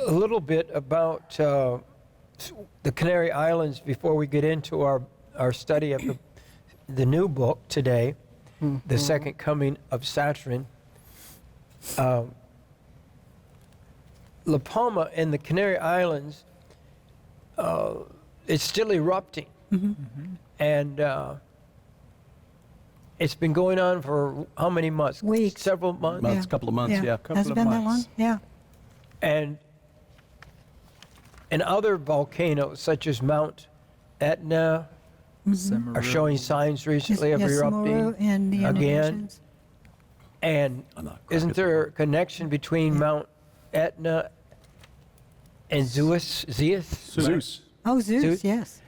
a little bit about the Canary Islands before we get into our study of the new book today, The Second Coming of Saturn. La Palma in the Canary Islands, it's still erupting. And it's been going on for how many months? Weeks. Several months? Months, couple of months, yeah. Couple Has it of been that months. long? Yeah. And other volcanoes, such as Mount Etna, are showing signs recently of erupting in the again. And isn't there a connection between Mount Etna and Zeus? Zeus. Oh, Zeus, yes.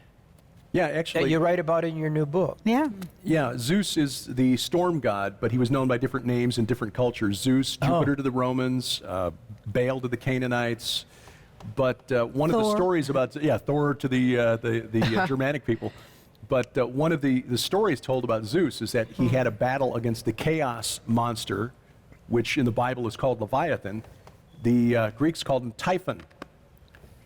Yeah, That actually. you write about in your new book. Yeah. Yeah, Zeus is the storm god, but he was known by different names in different cultures. Zeus, Jupiter to the Romans, Baal to the Canaanites. But one of the stories about, Thor to the Germanic people. But one of the stories told about Zeus is that he had a battle against the chaos monster, which in the Bible is called Leviathan. The Greeks called him Typhon.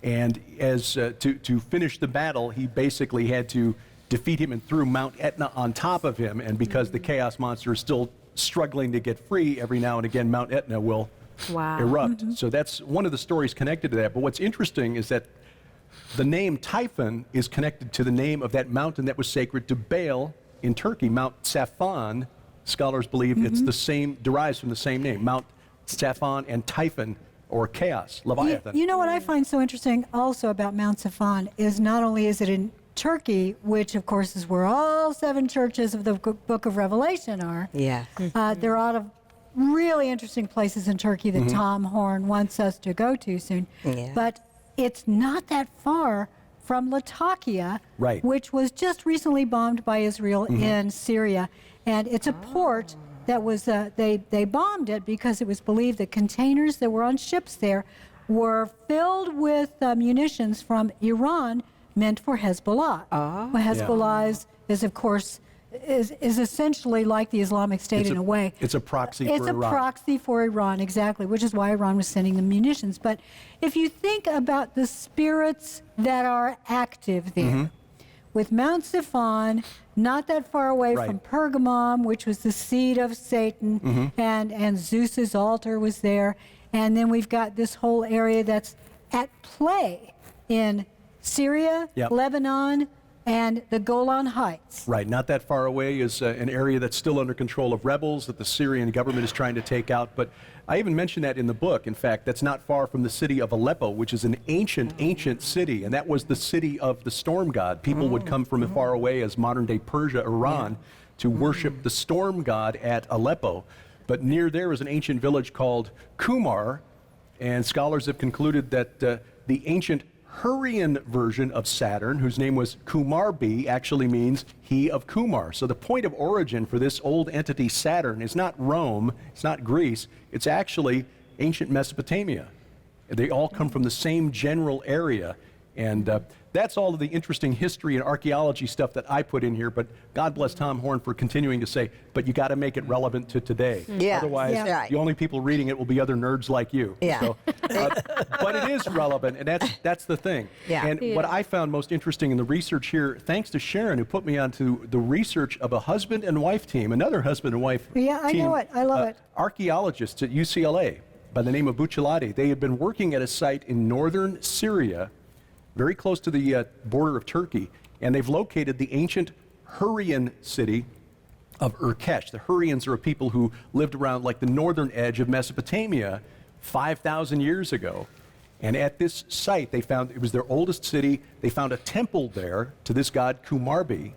And as to finish the battle, he basically had to defeat him and threw Mount Etna on top of him. And because the chaos monster is still struggling to get free, every now and again Mount Etna will erupt. So that's one of the stories connected to that. But what's interesting is that the name Typhon is connected to the name of that mountain that was sacred to Baal in Turkey, Mount Safan. Scholars believe it's the same, derives from the same name, Mount Safan and Typhon, or chaos, Leviathan. You know what I find so interesting also about Mount Safan is not only is it in Turkey, which of course is where all 7 churches of the book of Revelation are. Yeah. There are a lot of really interesting places in Turkey that Tom Horn wants us to go to soon. Yeah. But it's not that far from Latakia, Right. which was just recently bombed by Israel in Syria. And it's a port that was, they bombed it because it was believed that containers that were on ships there were filled with munitions from Iran meant for Hezbollah. Well, Hezbollah is of course, is essentially like the Islamic State in a way. It's a proxy for It's a Iran. proxy for Iran, exactly, which is why Iran was sending them munitions. But if you think about the spirits that are active there, with Mount Safan, not that far away from Pergamum, which was the seat of Satan, and Zeus's altar was there. And then we've got this whole area that's at play in Syria, Lebanon, and the Golan Heights. Right, not that far away is an area that's still under control of rebels that the Syrian government is trying to take out. But I even mentioned that in the book. In fact, that's not far from the city of Aleppo, which is an ancient city, and that was the city of the storm god. People would come from far away as modern-day Persia, Iran, to worship the storm god at Aleppo. But near there is an ancient village called Kumar, and scholars have concluded that the ancient Hurrian version of Saturn, whose name was Kumarbi, actually means he of Kumar. So the point of origin for this old entity Saturn is not Rome, it's not Greece, it's actually ancient Mesopotamia. They all come from the same general area. And that's all of the interesting history and archaeology stuff that I put in here, but God bless Tom Horn for continuing to say, but you got to make it relevant to today. Yeah. Otherwise, Yeah. the only people reading it will be other nerds like you. Yeah. So, but it is relevant, and that's the thing. Yeah. And what I found most interesting in the research here, thanks to Sharon, who put me onto the research of a husband and wife team, another husband and wife team. Yeah, I know it. I love it. Archaeologists at UCLA by the name of Bucciolati. They had been working at a site in northern Syria, very close to the border of Turkey, and they've located the ancient Hurrian city of Urkesh. The Hurrians are a people who lived around like the northern edge of Mesopotamia 5,000 years ago. And at this site, they found, it was their oldest city, they found a temple there to this god Kumarbi,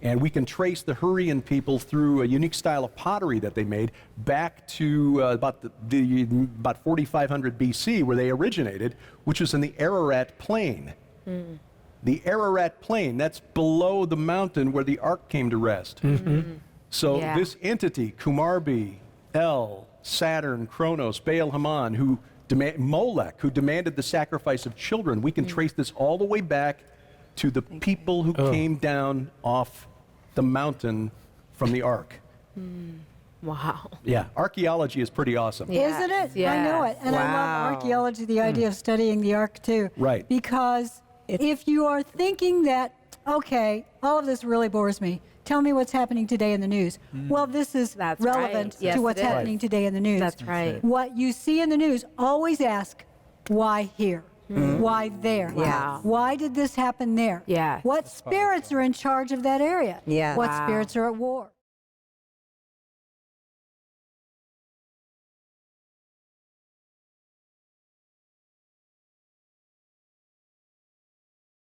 and we can trace the Hurrian people through a unique style of pottery that they made back to about 4,500 BC, where they originated, which was in the Ararat Plain. The Ararat Plain, that's below the mountain where the ark came to rest. So this entity, Kumarbi, El, Saturn, Kronos, Baal Haman, Molech, who demanded the sacrifice of children, we can trace this all the way back to the people who came down off the mountain from the ark. Wow. Yeah, archaeology is pretty awesome. Yeah. Isn't it? Yes, I know it. And I love archaeology, the idea of studying the Ark too. Right. Because if you are thinking that, okay, all of this really bores me, tell me what's happening today in the news. Well, this is That's relevant right. Yes, to what's it is. happening today in the news. That's right. What you see in the news, always ask, why here? Why there? Wow. Why did this happen there? Yes. What spirits are in charge of that area? Yes. What Wow. spirits are at war?